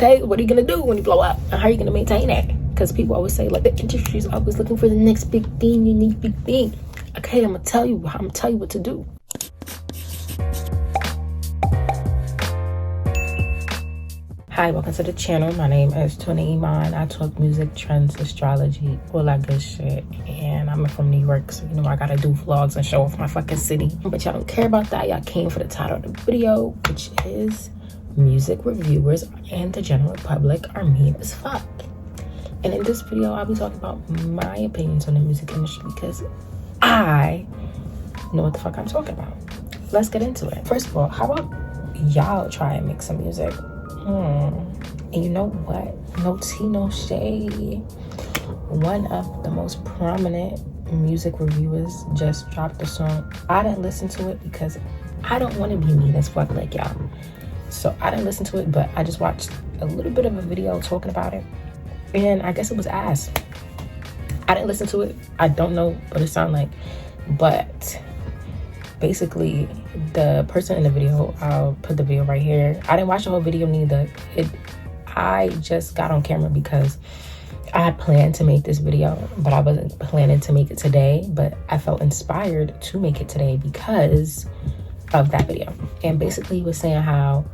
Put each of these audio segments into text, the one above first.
Okay, what are you gonna do when you blow up? And how are you gonna maintain that? Because people always say, like, the industry is always looking for the next big thing, unique big thing. Okay, I'm gonna tell you what to do. Hi, welcome to the channel. My name is Yetundeimann. I talk music, trends, astrology, all that good shit. And I'm from New York, so you know I gotta do vlogs and show off my fucking city. But y'all don't care about that. Y'all came for the title of the video, which is music reviewers and the general public are mean as fuck. And in this video, I'll be talking about my opinions on the music industry because I know what the fuck I'm talking about. Let's get into it. First of all, how about y'all try and make some music? And you know what? No tea, no shade. One of the most prominent music reviewers just dropped a song. I didn't listen to it because I don't want to be mean as fuck like y'all. So I didn't listen to it, but I just watched a little bit of a video talking about it. And I guess it was ass. I didn't listen to it. I don't know what it sounded like. But basically, the person in the video, I'll put the video right here. I didn't watch the whole video neither. I just got on camera because I had planned to make this video, but I wasn't planning to make it today. But I felt inspired to make it today because of that video. And basically, he was saying how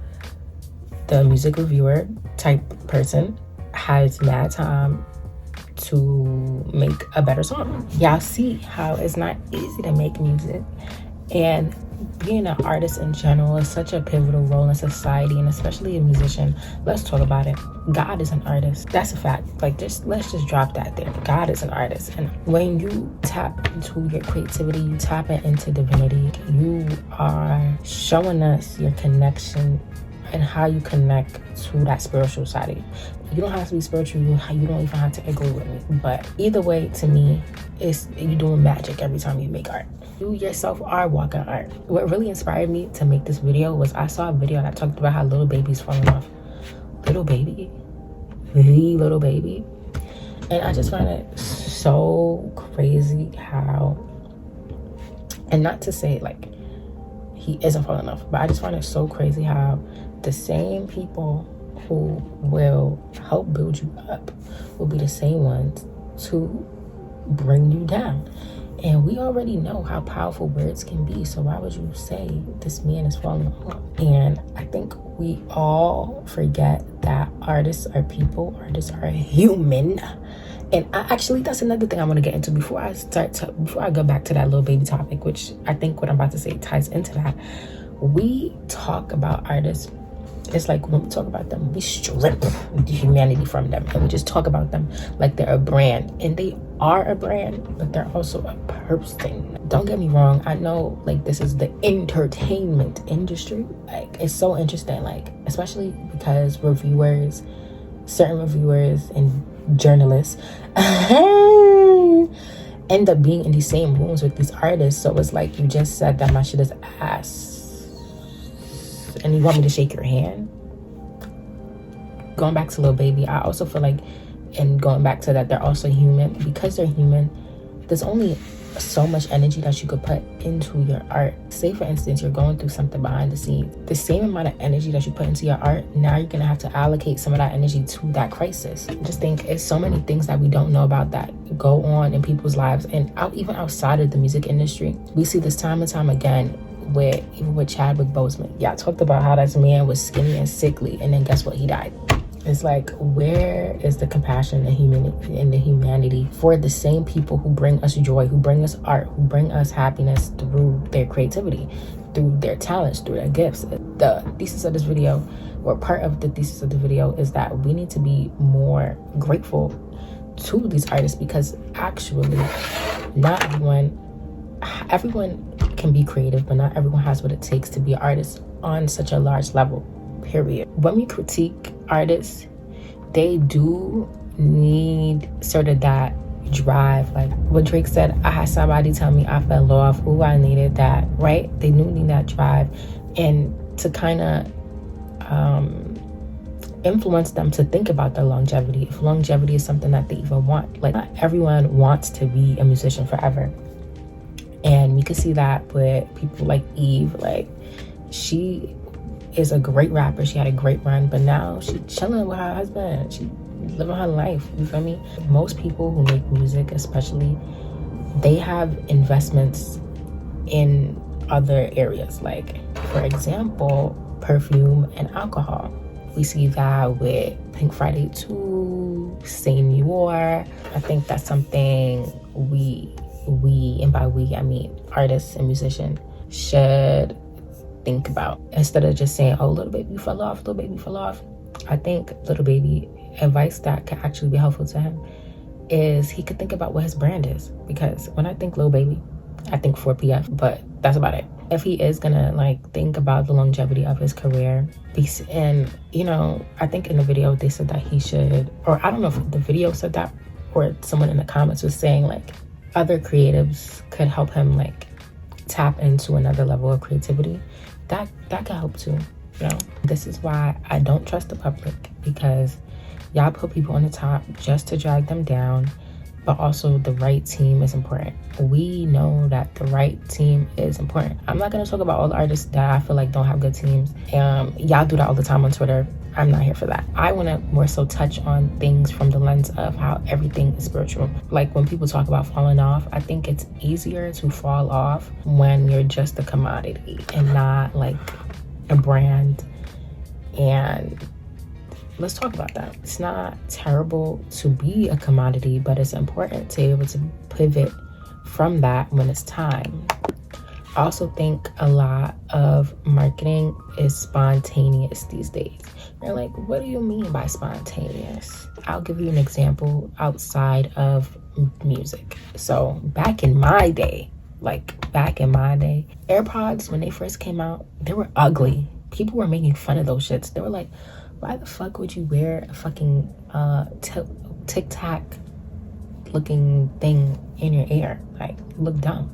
the music reviewer type person has mad time to make a better song. Y'all see how it's not easy to make music, and being an artist in general is such a pivotal role in society, and especially a musician. Let's talk about it. God is an artist. That's a fact. Like, let's just drop that there. God is an artist, and when you tap into your creativity, you tap into divinity. You are showing us your connection and how you connect to that spiritual side of you. You don't have to be spiritual. You don't even have to agree with me. But either way, to me, it's you doing magic every time you make art. You yourself are walking art. What really inspired me to make this video was I saw a video that talked about how little babies falling off. Little baby. The little baby. And I just find it so crazy how, and not to say like he isn't falling off, but I just find it so crazy how the same people who will help build you up will be the same ones to bring you down. And we already know how powerful words can be, so why would you say this man is falling off? And I think we all forget that artists are people, artists are human. And actually, that's another thing I want to get into before I go back to that little baby topic, which I think what I'm about to say ties into that. We talk about artists. It's like when we talk about them, we strip the humanity from them and we just talk about them like they're a brand. And they are a brand, but they're also a person. Don't get me wrong. I know like this is the entertainment industry. Like, it's so interesting, like, especially because certain reviewers and journalists end up being in these same rooms with these artists. So it's like, you just said that my shit is ass and you want me to shake your hand. Going back to Lil Baby, I also feel like, and going back to that, they're also human. Because they're human, there's only so much energy that you could put into your art. Say for instance, you're going through something behind the scenes. The same amount of energy that you put into your art, now you're gonna have to allocate some of that energy to that crisis. I just think it's so many things that we don't know about that go on in people's lives, and even outside of the music industry. We see this time and time again even with Chadwick Boseman. Yeah, I talked about how that man was skinny and sickly, and then guess what? He died. It's like, where is the compassion and the humanity for the same people who bring us joy, who bring us art, who bring us happiness through their creativity, through their talents, through their gifts? The thesis of this video, or part of the thesis of the video, is that we need to be more grateful to these artists, because actually not everyone can be creative, but not everyone has what it takes to be an artist on such a large level, period. When we critique artists, they do need sort of that drive. Like what Drake said, I had somebody tell me I fell off. Ooh, I needed that, right? They do need that drive, and to kind of influence them to think about their longevity, if longevity is something that they even want. Like, not everyone wants to be a musician forever. And we could see that with people like Eve. Like, she is a great rapper. She had a great run, but now she's chilling with her husband. She living her life, you feel me? Most people who make music, especially, they have investments in other areas, like for example, perfume and alcohol. We see that with Pink Friday 2, Senior. I think that's something we, and by we I mean artists and musicians, should think about. Instead of just saying, oh, little baby fell off, little baby fell off. I think little baby, advice that could actually be helpful to him is he could think about what his brand is. Because when I think little baby, I think 4PF, but that's about it. If he is gonna like think about the longevity of his career, and you know, I think in the video they said that he should, or I don't know if the video said that or someone in the comments was saying like other creatives could help him like tap into another level of creativity. That could help too, you know. This is why I don't trust the public, because y'all put people on the top just to drag them down. But also the right team is important. We know that the right team is important. I'm not gonna talk about all the artists that I feel like don't have good teams. Y'all do that all the time on Twitter. I'm not here for that. I wanna more so touch on things from the lens of how everything is spiritual. Like when people talk about falling off, I think it's easier to fall off when you're just a commodity and not like a brand. And let's talk about that. It's not terrible to be a commodity, but it's important to be able to pivot from that when it's time. I also think a lot of marketing is spontaneous these days. You're like, what do you mean by spontaneous? I'll give you an example outside of music. So back in my day, AirPods, when they first came out, they were ugly. People were making fun of those shits. They were like, why the fuck would you wear a fucking Tic Tac looking thing in your ear? Like, you look dumb.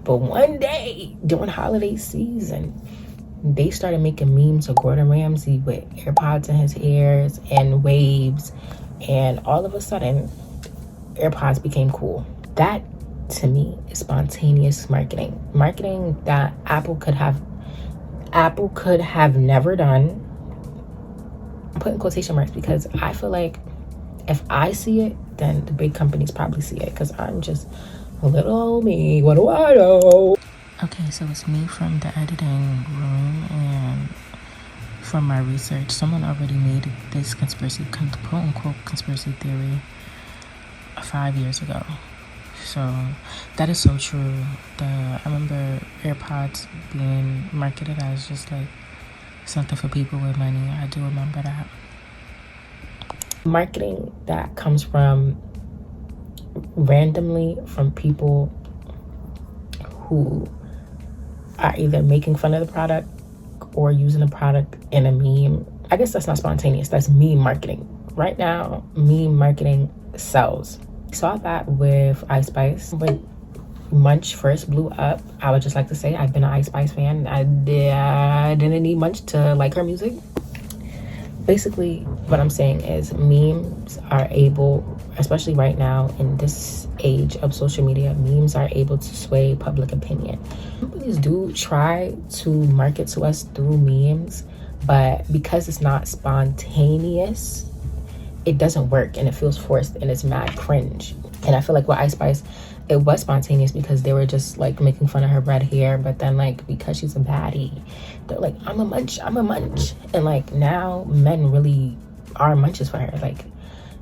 But one day during holiday season, they started making memes of Gordon Ramsay with AirPods in his ears and waves, and all of a sudden AirPods became cool. That to me is spontaneous marketing that Apple could have never done. I'm putting quotation marks because I feel like if I see it, then the big companies probably see it, because I'm just a little old me. What do I know? Okay, so it's me from the editing room, and from my research, someone already made this quote-unquote conspiracy theory 5 years ago. So that is so true. I remember AirPods being marketed as just like something for people with money. I do remember that. Marketing that comes from randomly from people who are either making fun of the product or using the product in a meme. I guess that's not spontaneous. That's meme marketing. Right now, meme marketing sells. Saw that with Ice Spice. When Munch first blew up, I would just like to say I've been an Ice Spice fan. I didn't need Munch to like her music. Basically, what I'm saying is memes are able, especially right now in this age of social media, memes are able to sway public opinion. Companies do try to market to us through memes, but because it's not spontaneous, it doesn't work and it feels forced and it's mad cringe. And I feel like with Ice Spice, it was spontaneous because they were just like making fun of her red hair, but then like because she's a baddie, they're like, I'm a munch. And like now men really are munches for her. Like,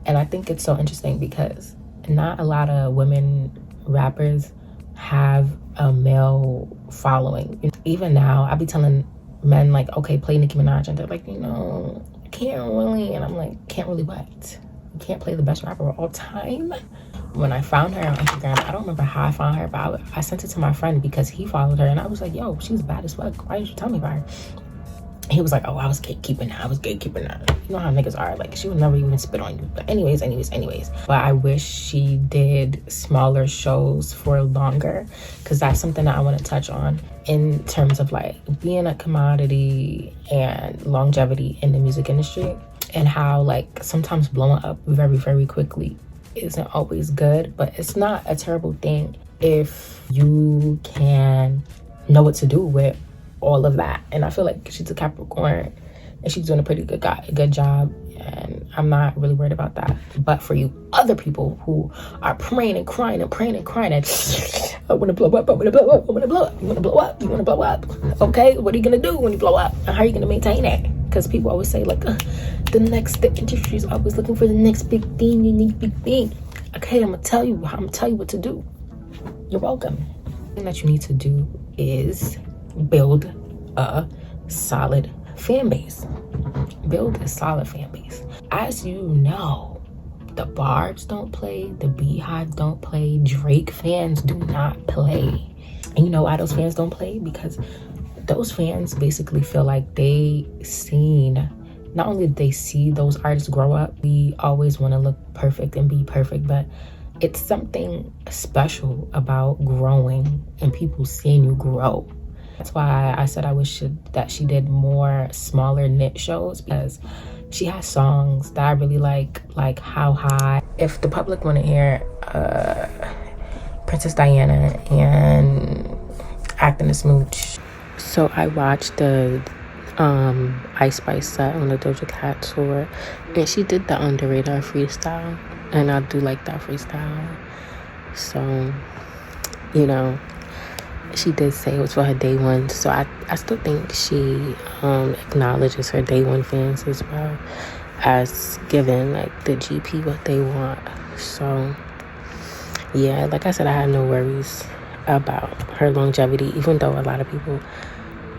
and I think it's so interesting because not a lot of women rappers have a male following. Even now, I be telling men like, okay, play Nicki Minaj, and they're like, you know, can't really. And I'm like, can't really what? You can't play the best rapper of all time? When I found her on Instagram, I don't remember how I found her, but I sent it to my friend because he followed her, and I was like, yo, she's bad as fuck. Why did you tell me about her? He was like, oh, I was gatekeeping her. You know how niggas are. Like, she would never even spit on you. But anyways. But I wish she did smaller shows for longer, because that's something that I want to touch on in terms of like being a commodity and longevity in the music industry, and how like sometimes blowing up very, very quickly isn't always good, but it's not a terrible thing if you can know what to do with all of that. And I feel like she's a Capricorn and she's doing a pretty good job, and I'm not really worried about that. But for you other people who are praying and crying and I want to blow up, I want to blow up, I want to blow up, you want to blow up, you want to blow up. Okay, what are you gonna do when you blow up? And how are you gonna maintain that? Because people always say like the industry is always looking for the next big thing, unique big thing. Okay, I'm gonna tell you what to do. You're welcome. The thing that you need to do is build a solid fan base. Build a solid fan base. As you know, the Barbs don't play, the Beehive don't play, Drake fans do not play. And you know why those fans don't play? Because those fans basically feel like not only did they see those artists grow up, we always want to look perfect and be perfect, but it's something special about growing and people seeing you grow. That's why I said I wish that she did more smaller knit shows, because she has songs that I really like How High. If the public want to hear Princess Diana and Acting a Smooch. So I watched the Ice Spice set on the Doja Cat tour, and she did the Underrated freestyle, and I do like that freestyle. So, you know, she did say it was for her day one, so I still think she acknowledges her day one fans as well as giving like the GP what they want. So yeah, like I said, I had no worries about her longevity, even though a lot of people,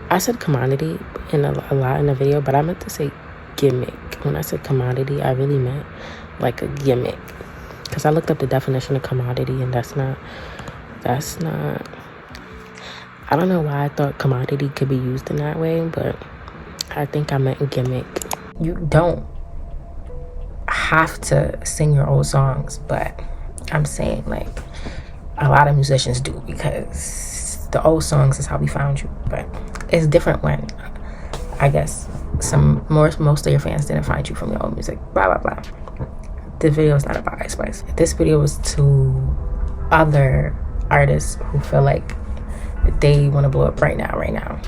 I said commodity in a lot in the video, but I meant to say gimmick. When I said commodity, I really meant like a gimmick, because I looked up the definition of commodity, and that's not I don't know why I thought commodity could be used in that way, but I think I meant gimmick. You don't have to sing your old songs, but I'm saying like a lot of musicians do, because the old songs is how we found you. But it's different when, I guess, most of your fans didn't find you from your old music, blah, blah, blah. The video is not about Ice Spice. This video was to other artists who feel like they want to blow up right now.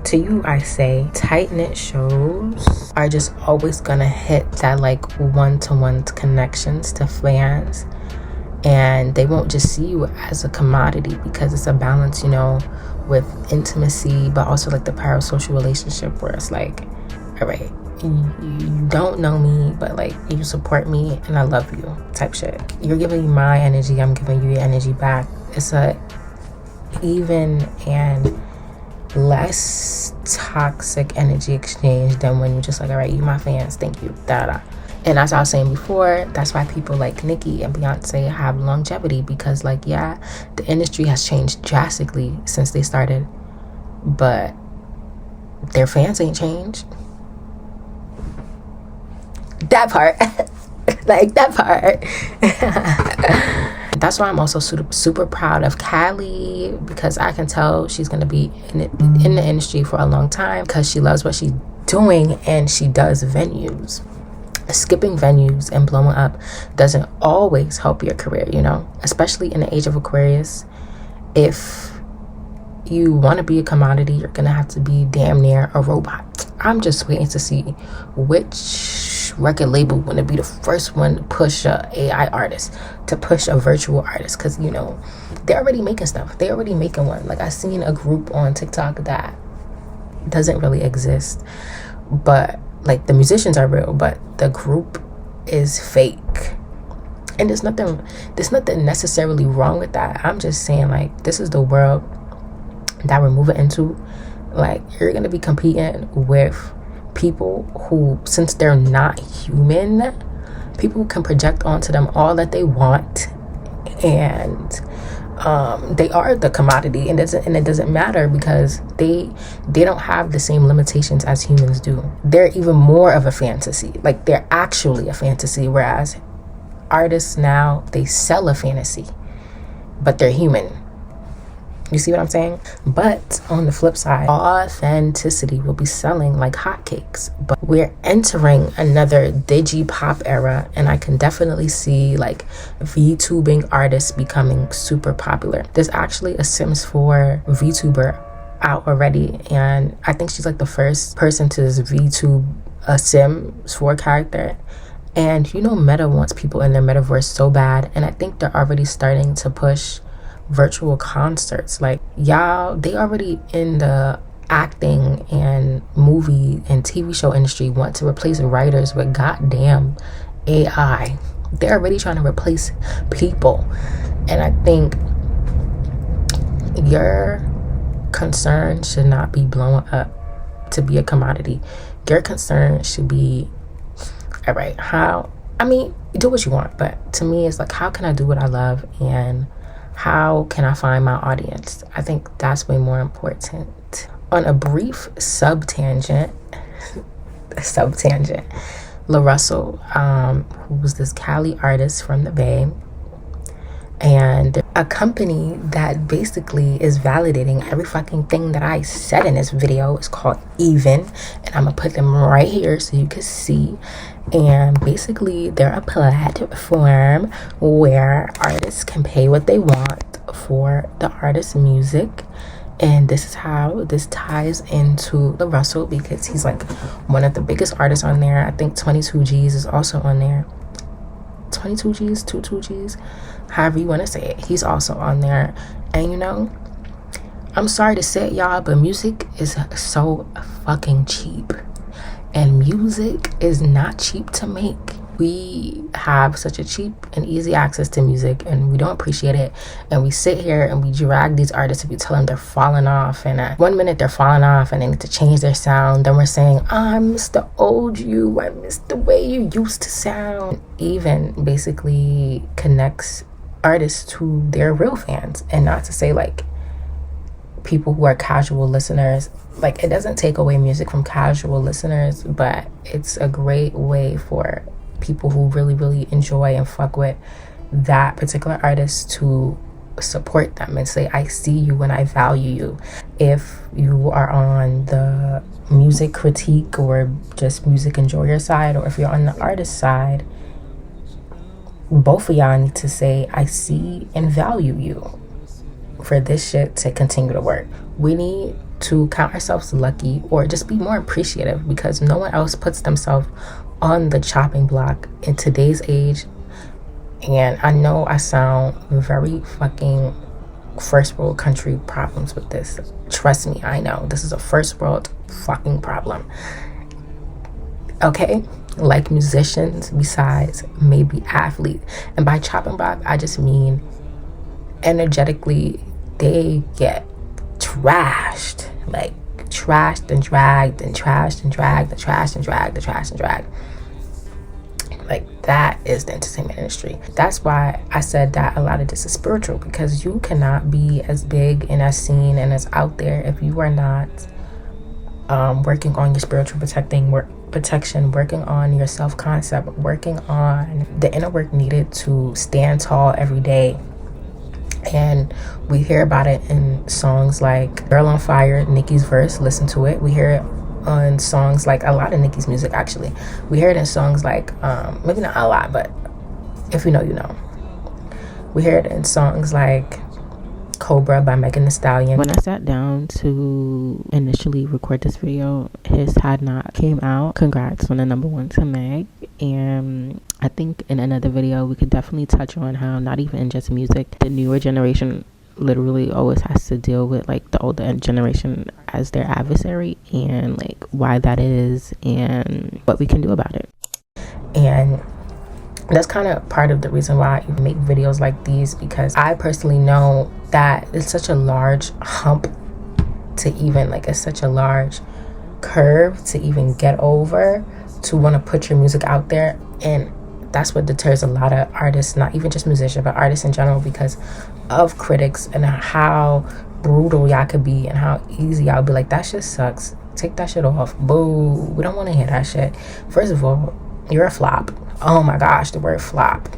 To you, I say tight-knit shows are just always gonna hit that like one-to-one connections to fans, and they won't just see you as a commodity, because it's a balance, you know, with intimacy, but also like the parasocial relationship where it's like, all right, you don't know me, but like you support me and I love you type shit. You're giving me my energy, I'm giving you your energy back. It's a even and less toxic energy exchange than when you're just like, all right, you my fans, thank you, da. And as I was saying before, that's why people like Nicki and Beyonce have longevity, because like, yeah, the industry has changed drastically since they started, but their fans ain't changed. That part. Like that part. That's why I'm also super proud of Callie, because I can tell she's going to be in the industry for a long time, because she loves what she's doing and she does venues. Skipping venues and blowing up doesn't always help your career, you know, especially in the age of Aquarius. If you want to be a commodity, you're going to have to be damn near a robot. I'm just waiting to see which record label want to be the first one to push a AI artist, to push a virtual artist, because you know they're already making stuff. They're already making one. Like I seen a group on TikTok that doesn't really exist, but like the musicians are real, but the group is fake. And there's nothing necessarily wrong with that. I'm just saying, like, this is the world that we're moving into. Like, you're gonna be competing with people who, since they're not human, people can project onto them all that they want, and they are the commodity, and it doesn't matter, because they don't have the same limitations as humans do. They're even more of a fantasy. Like, they're actually a fantasy, whereas artists now, they sell a fantasy, but they're human. You see what I'm saying? But on the flip side, authenticity will be selling like hotcakes. But we're entering another digi-pop era, and I can definitely see like VTubing artists becoming super popular. There's actually a Sims 4 VTuber out already, and I think she's like the first person to VTube a Sims 4 character. And you know, Meta wants people in their metaverse so bad, and I think they're already starting to push virtual concerts. Like, y'all, they already in the acting and movie and TV show industry want to replace writers with goddamn AI. They're already trying to replace people. And I think your concern should not be blown up to be a commodity. Your concern should be, all right, do what you want, but to me it's like, how can I do what I love, and how can I find my audience? I think that's way more important. On a brief sub-tangent, La Russell, who was this Cali artist from the Bay, and a company that basically is validating every fucking thing that I said in this video is called Even, and I'm gonna put them right here so you can see. And basically they're a platform where artists can pay what they want for the artist's music. And this is how this ties into the Russell, because he's like one of the biggest artists on there. I think 22 G's is also on there. 22 G's, 22 G's, however you want to say it. He's also on there. And you know, I'm sorry to say it, y'all, but music is so fucking cheap. And music is not cheap to make. We have such a cheap and easy access to music, and we don't appreciate it. And we sit here and we drag these artists if you tell them they're falling off. And 1 minute they're falling off and they need to change their sound. Then we're saying, I miss the old you. I miss the way you used to sound. Even basically connects artists to their real fans. And not to say like people who are casual listeners, like it doesn't take away music from casual listeners, but it's a great way for people who really, really enjoy and fuck with that particular artist to support them and say, I see you and I value you. If you are on the music critique or just music enjoyer side, or if you're on the artist side, both of y'all need to say, I see and value you, for this shit to continue to work. We need to count ourselves lucky, or just be more appreciative, because no one else puts themselves on the chopping block in today's age. And I know I sound very fucking first world country problems with this. Trust me, I know this is a first world fucking problem. Okay? Like musicians, besides maybe athletes. And by chopping block, I just mean energetically, they get trashed. Like trashed and dragged and trashed and dragged and trashed and dragged and trashed and dragged. Like, that is the entertainment industry. That's why I said that a lot of this is spiritual, because you cannot be as big and as seen and as out there if you are not working on your spiritual protection, working on your self-concept, working on the inner work needed to stand tall every day. And we hear about it in songs like Girl on Fire, Nicki's verse, listen to it. We hear it on songs like a lot of Nicki's music, actually. We hear it in songs like, maybe not a lot, but if you know, you know. We hear it in songs like Cobra by Megan Thee Stallion. When I sat down to initially record this video, His Had Not came out. Congrats on the #1 to Meg. And I think in another video we could definitely touch on how not even in just music, the newer generation literally always has to deal with like the older generation as their adversary, and like why that is and what we can do about it. And that's kind of part of the reason why I make videos like these, because I personally know that it's such a large hump to even, like, it's such a large curve to even get over, to want to put your music out there. And that's what deters a lot of artists, not even just musicians, but artists in general, because of critics and how brutal y'all could be and how easy y'all be like, that shit sucks, take that shit off, boo, we don't want to hear that shit. First of all, you're a flop. Oh my gosh, the word flop.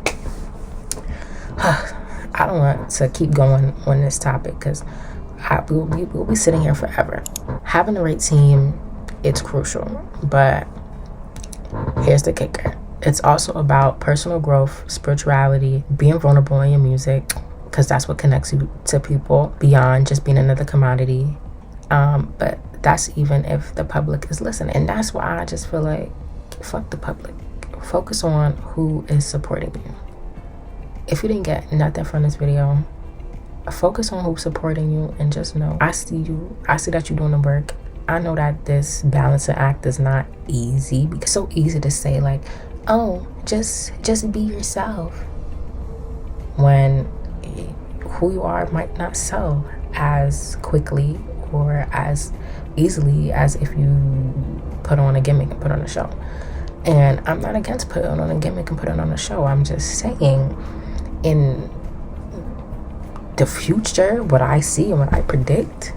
I don't want to keep going on this topic, because we'll be sitting here forever. Having the right team, it's crucial, but here's the kicker. It's also about personal growth, spirituality, being vulnerable in your music, because that's what connects you to people beyond just being another commodity. But that's even if the public is listening. And that's why I just feel like, fuck the public. Focus on who is supporting you. If you didn't get nothing from this video, focus on who's supporting you, and just know, I see you. I see that you're doing the work. I know that this balancing act is not easy, because it's so easy to say like, oh, just be yourself, when who you are might not sell as quickly or as easily as if you put on a gimmick and put on a show. And I'm not against putting on a gimmick and putting on a show. I'm just saying, in the future, what I see and what I predict,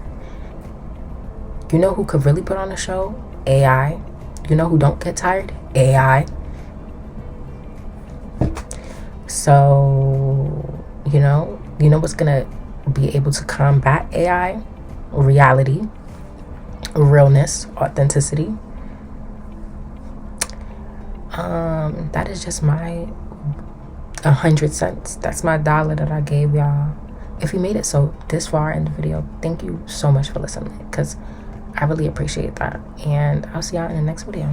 you know who could really put on a show? AI. You know who don't get tired? AI. So, you know what's gonna be able to combat AI? Reality, realness, authenticity. That is just my 100 cents. That's my $1 that I gave y'all. If you made it so this far in the video, thank you so much for listening, because I really appreciate that. And I'll see y'all in the next video.